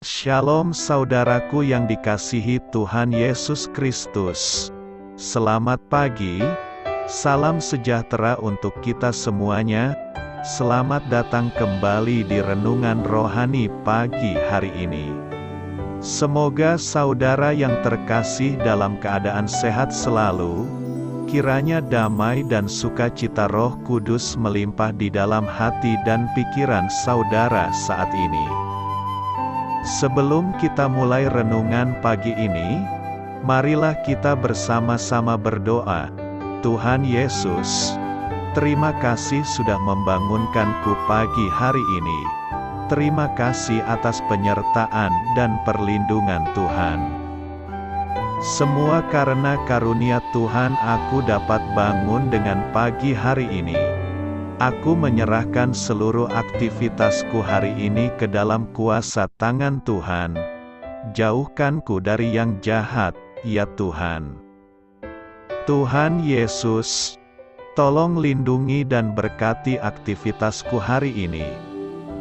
Shalom saudaraku yang dikasihi Tuhan Yesus Kristus. Selamat pagi, salam sejahtera untuk kita semuanya. Selamat datang kembali di Renungan Rohani pagi hari ini. Semoga saudara yang terkasih dalam keadaan sehat selalu. Kiranya damai dan sukacita Roh Kudus melimpah di dalam hati dan pikiran saudara saat ini. Sebelum kita mulai renungan pagi ini, marilah kita bersama-sama berdoa. Tuhan Yesus, terima kasih sudah membangunkanku pagi hari ini. Terima kasih atas penyertaan dan perlindungan Tuhan. Semua karena karunia Tuhan aku dapat bangun dengan pagi hari ini. Aku menyerahkan seluruh aktivitasku hari ini ke dalam kuasa tangan Tuhan. Jauhkanku dari yang jahat, ya Tuhan. Tuhan Yesus, tolong lindungi dan berkati aktivitasku hari ini.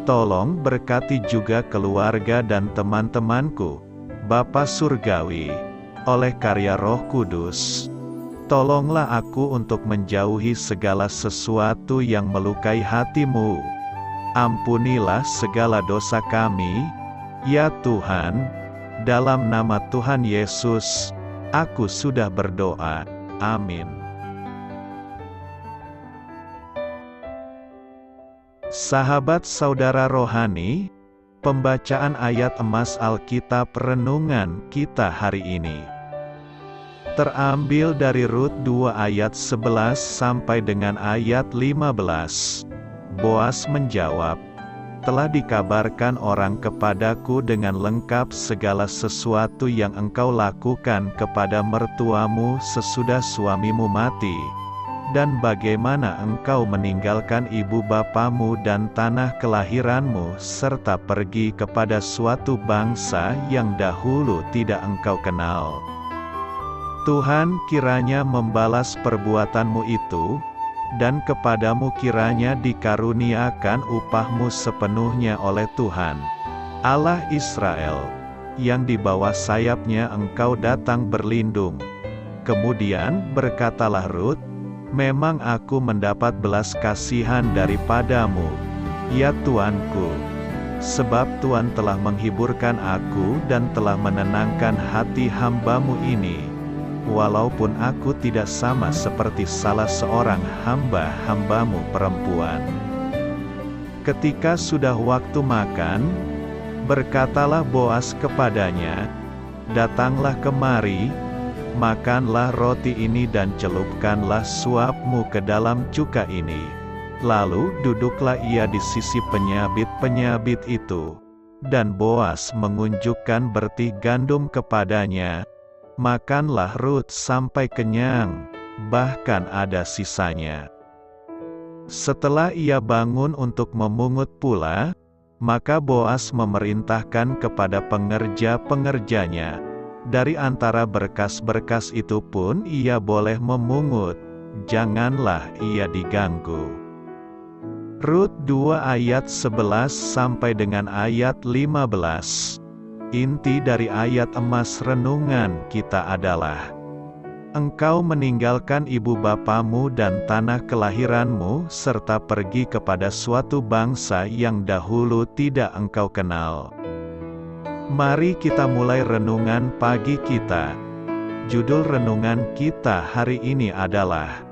Tolong berkati juga keluarga dan teman-temanku, Bapa Surgawi, oleh karya Roh Kudus. Tolonglah aku untuk menjauhi segala sesuatu yang melukai hati-Mu. Ampunilah segala dosa kami, ya Tuhan. Dalam nama Tuhan Yesus, aku sudah berdoa. Amin. Sahabat saudara rohani, pembacaan ayat emas Alkitab renungan kita hari ini terambil dari Rut 2 ayat 11 sampai dengan ayat 15. Boas menjawab, "Telah dikabarkan orang kepadaku dengan lengkap segala sesuatu yang engkau lakukan kepada mertuamu sesudah suamimu mati, dan bagaimana engkau meninggalkan ibu bapamu dan tanah kelahiranmu serta pergi kepada suatu bangsa yang dahulu tidak engkau kenal. Tuhan kiranya membalas perbuatanmu itu, dan kepadamu kiranya dikaruniakan upahmu sepenuhnya oleh Tuhan, Allah Israel, yang di bawah sayapnya engkau datang berlindung." Kemudian berkatalah Rut, "Memang aku mendapat belas kasihan daripadamu, ya Tuanku, sebab Tuhan telah menghiburkan aku dan telah menenangkan hati hamba-Mu ini. Walaupun aku tidak sama seperti salah seorang hamba-hamba-Mu perempuan." Ketika sudah waktu makan, berkatalah Boas kepadanya, "Datanglah kemari, makanlah roti ini dan celupkanlah suapmu ke dalam cuka ini." Lalu duduklah ia di sisi penyabit-penyabit itu, dan Boas mengunjukkan bertih gandum kepadanya. Makanlah Rut sampai kenyang, bahkan ada sisanya. Setelah ia bangun untuk memungut pula, maka Boas memerintahkan kepada pengerja-pengerjanya, dari antara berkas-berkas itu pun ia boleh memungut, janganlah ia diganggu. Rut 2 ayat 11 sampai dengan ayat 15. Inti dari ayat emas renungan kita adalah, engkau meninggalkan ibu bapamu dan tanah kelahiranmu serta pergi kepada suatu bangsa yang dahulu tidak engkau kenal. Mari kita mulai renungan pagi kita. Judul renungan kita hari ini adalah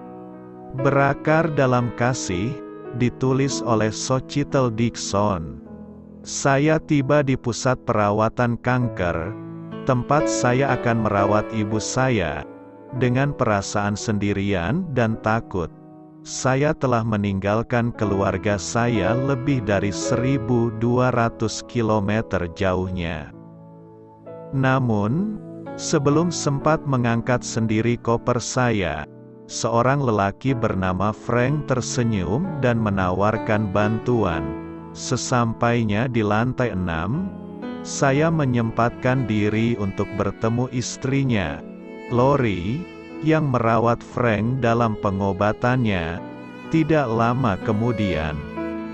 Berakar dalam Kasih, ditulis oleh Xochitl Dixon. Saya tiba di pusat perawatan kanker, tempat saya akan merawat ibu saya, dengan perasaan sendirian dan takut. Saya telah meninggalkan keluarga saya lebih dari 1.200 km jauhnya. Namun, sebelum sempat mengangkat sendiri koper saya, seorang lelaki bernama Frank tersenyum dan menawarkan bantuan. Sesampainya di lantai 6, saya menyempatkan diri untuk bertemu istrinya, Lori, yang merawat Frank dalam pengobatannya. Tidak lama kemudian,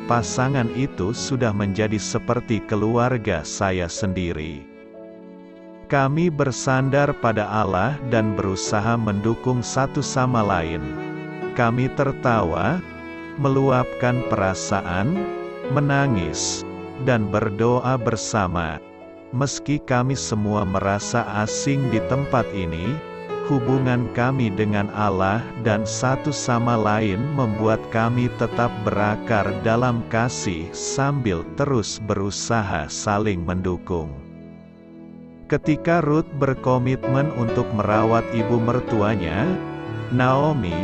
pasangan itu sudah menjadi seperti keluarga saya sendiri. Kami bersandar pada Allah dan berusaha mendukung satu sama lain. Kami tertawa, meluapkan perasaan, menangis, dan berdoa bersama. Meski kami semua merasa asing di tempat ini, hubungan kami dengan Allah dan satu sama lain membuat kami tetap berakar dalam kasih sambil terus berusaha saling mendukung. Ketika Ruth berkomitmen untuk merawat ibu mertuanya, Naomi,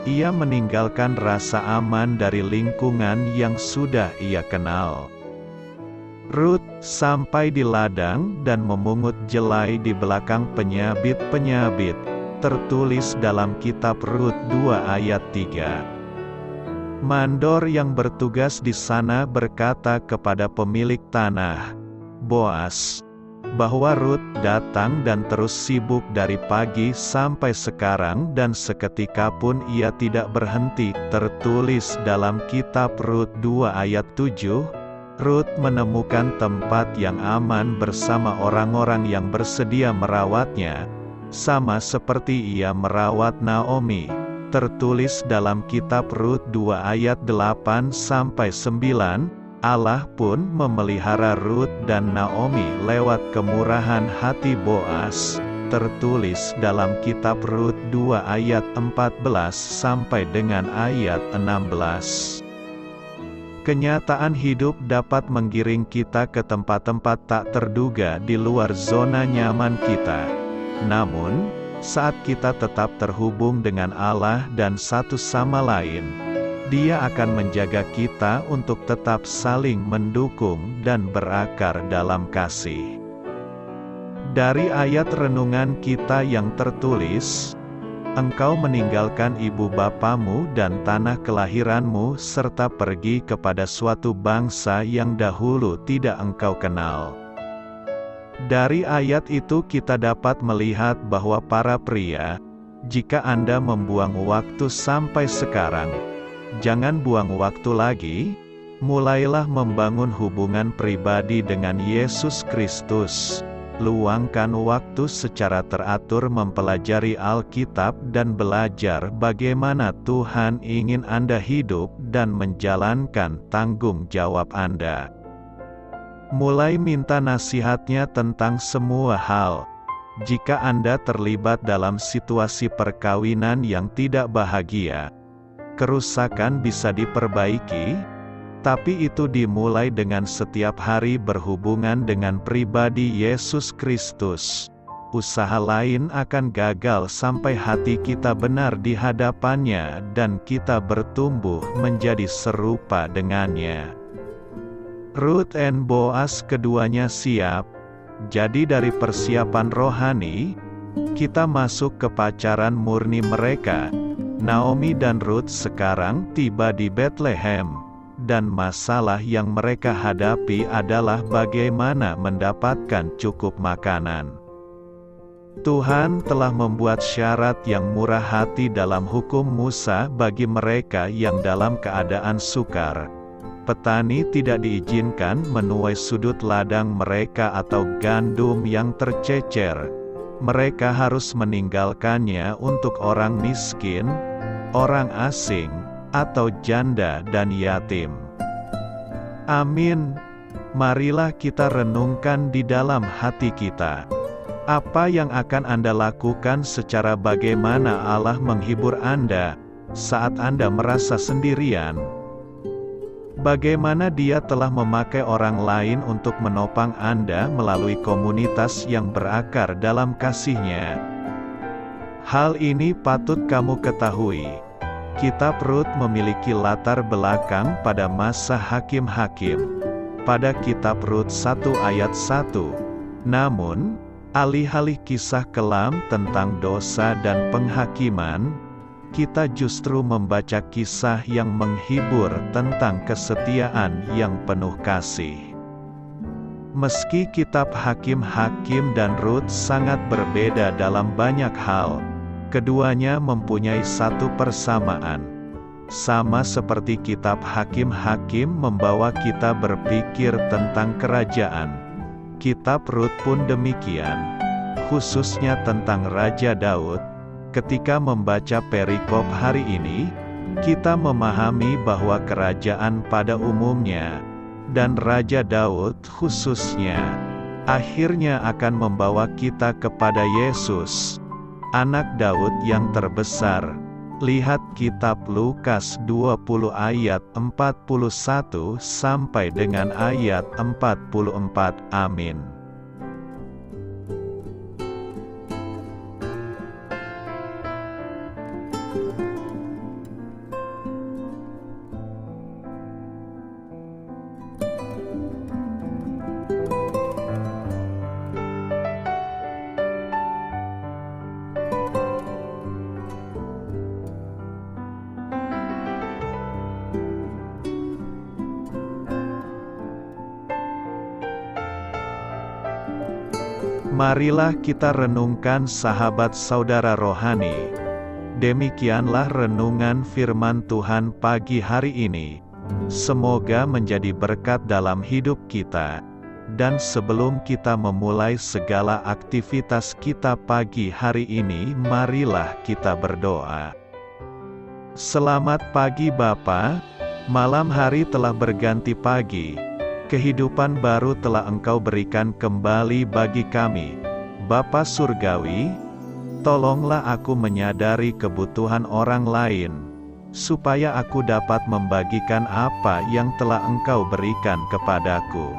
ia meninggalkan rasa aman dari lingkungan yang sudah ia kenal. Ruth sampai di ladang dan memungut jelai di belakang penyabit-penyabit, tertulis dalam kitab Rut 2 ayat 3. Mandor yang bertugas di sana berkata kepada pemilik tanah, Boas, bahwa Rut datang dan terus sibuk dari pagi sampai sekarang dan seketika pun ia tidak berhenti, tertulis dalam kitab Rut 2 ayat 7. Ruth menemukan tempat yang aman bersama orang-orang yang bersedia merawatnya, sama seperti ia merawat Naomi, tertulis dalam kitab Rut 2 ayat 8-9, Allah pun memelihara Ruth dan Naomi lewat kemurahan hati Boas, tertulis dalam kitab Rut 2 ayat 14 sampai dengan ayat 16. Kenyataan hidup dapat menggiring kita ke tempat-tempat tak terduga di luar zona nyaman kita. Namun, saat kita tetap terhubung dengan Allah dan satu sama lain, Dia akan menjaga kita untuk tetap saling mendukung dan berakar dalam kasih. Dari ayat renungan kita yang tertulis, Engkau meninggalkan ibu bapamu dan tanah kelahiranmu serta pergi kepada suatu bangsa yang dahulu tidak engkau kenal. Dari ayat itu kita dapat melihat bahwa para pria, jika Anda membuang waktu sampai sekarang, jangan buang waktu lagi, mulailah membangun hubungan pribadi dengan Yesus Kristus. Luangkan waktu secara teratur mempelajari Alkitab dan belajar bagaimana Tuhan ingin Anda hidup dan menjalankan tanggung jawab Anda. Mulai minta nasihatnya tentang semua hal. Jika Anda terlibat dalam situasi perkawinan yang tidak bahagia, kerusakan bisa diperbaiki, tapi itu dimulai dengan setiap hari berhubungan dengan pribadi Yesus Kristus. Usaha lain akan gagal sampai hati kita benar di hadapannya dan kita bertumbuh menjadi serupa dengannya. Ruth dan Boas keduanya siap. Jadi dari persiapan rohani, kita masuk ke pacaran murni mereka. Naomi dan Ruth sekarang tiba di Bethlehem. Dan masalah yang mereka hadapi adalah bagaimana mendapatkan cukup makanan. Tuhan telah membuat syarat yang murah hati dalam hukum Musa bagi mereka yang dalam keadaan sukar. Petani tidak diizinkan menuai sudut ladang mereka atau gandum yang tercecer. Mereka harus meninggalkannya untuk orang miskin, orang asing, atau janda dan yatim. Amin. Marilah kita renungkan di dalam hati kita. Apa yang akan Anda lakukan secara bagaimana Allah menghibur Anda saat Anda merasa sendirian? Bagaimana Dia telah memakai orang lain untuk menopang Anda melalui komunitas yang berakar dalam kasih-Nya? Hal ini patut kamu ketahui. Kitab Rut memiliki latar belakang pada masa hakim-hakim. Pada kitab Rut 1 ayat 1. Namun, alih-alih kisah kelam tentang dosa dan penghakiman, kita justru membaca kisah yang menghibur tentang kesetiaan yang penuh kasih. Meski kitab Hakim-Hakim dan Rut sangat berbeda dalam banyak hal, keduanya mempunyai satu persamaan. sama seperti kitab Hakim-Hakim membawa kita berpikir tentang kerajaan. Kitab Rut pun demikian, khususnya tentang Raja Daud. Ketika membaca perikop hari ini, kita memahami bahwa kerajaan pada umumnya, dan Raja Daud khususnya, akhirnya akan membawa kita kepada Yesus, anak Daud yang terbesar. Lihat kitab Lukas 20 ayat 41 sampai dengan ayat 44. Amin. Marilah kita renungkan sahabat saudara rohani. Demikianlah renungan firman Tuhan pagi hari ini. Semoga menjadi berkat dalam hidup kita. Dan sebelum kita memulai segala aktivitas kita pagi hari ini, marilah kita berdoa. Selamat pagi Bapa, malam hari telah berganti pagi. Kehidupan baru telah Engkau berikan kembali bagi kami. Bapa Surgawi, tolonglah aku menyadari kebutuhan orang lain, supaya aku dapat membagikan apa yang telah Engkau berikan kepadaku.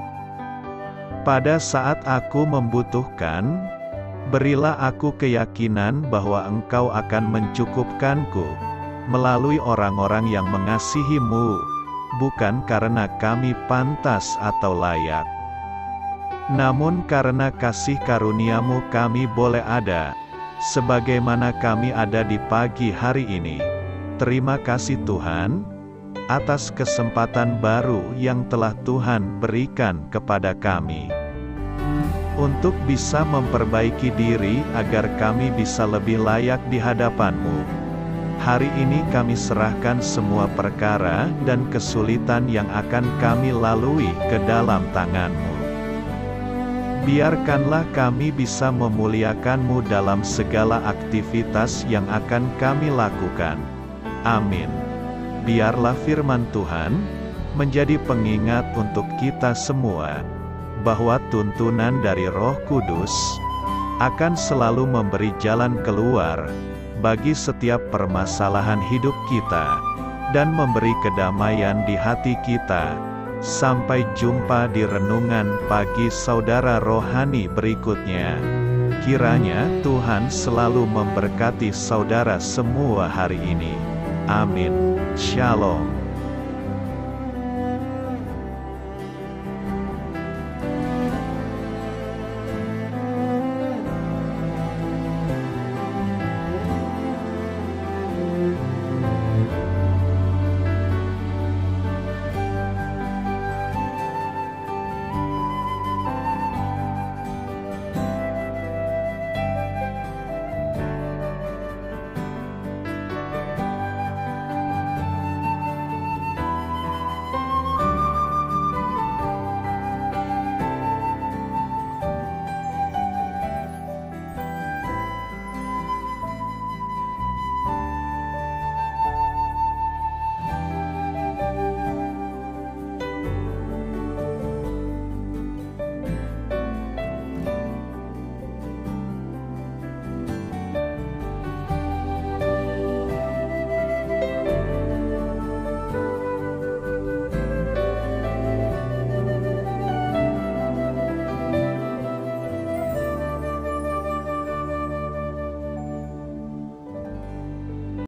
Pada saat aku membutuhkan, berilah aku keyakinan bahwa Engkau akan mencukupkanku, melalui orang-orang yang mengasihi-Mu, bukan karena kami pantas atau layak, namun karena kasih karunia-Mu kami boleh ada, sebagaimana kami ada di pagi hari ini. Terima kasih Tuhan, atas kesempatan baru yang telah Tuhan berikan kepada kami, untuk bisa memperbaiki diri agar kami bisa lebih layak di hadapan-Mu. Hari ini kami serahkan semua perkara dan kesulitan yang akan kami lalui ke dalam tangan-Mu. Biarkanlah kami bisa memuliakan-Mu dalam segala aktivitas yang akan kami lakukan. Amin. Biarlah firman Tuhan menjadi pengingat untuk kita semua, bahwa tuntunan dari Roh Kudus akan selalu memberi jalan keluar bagi setiap permasalahan hidup kita, dan memberi kedamaian di hati kita. Sampai jumpa di renungan pagi saudara rohani berikutnya. Kiranya Tuhan selalu memberkati saudara semua hari ini. Amin. Shalom.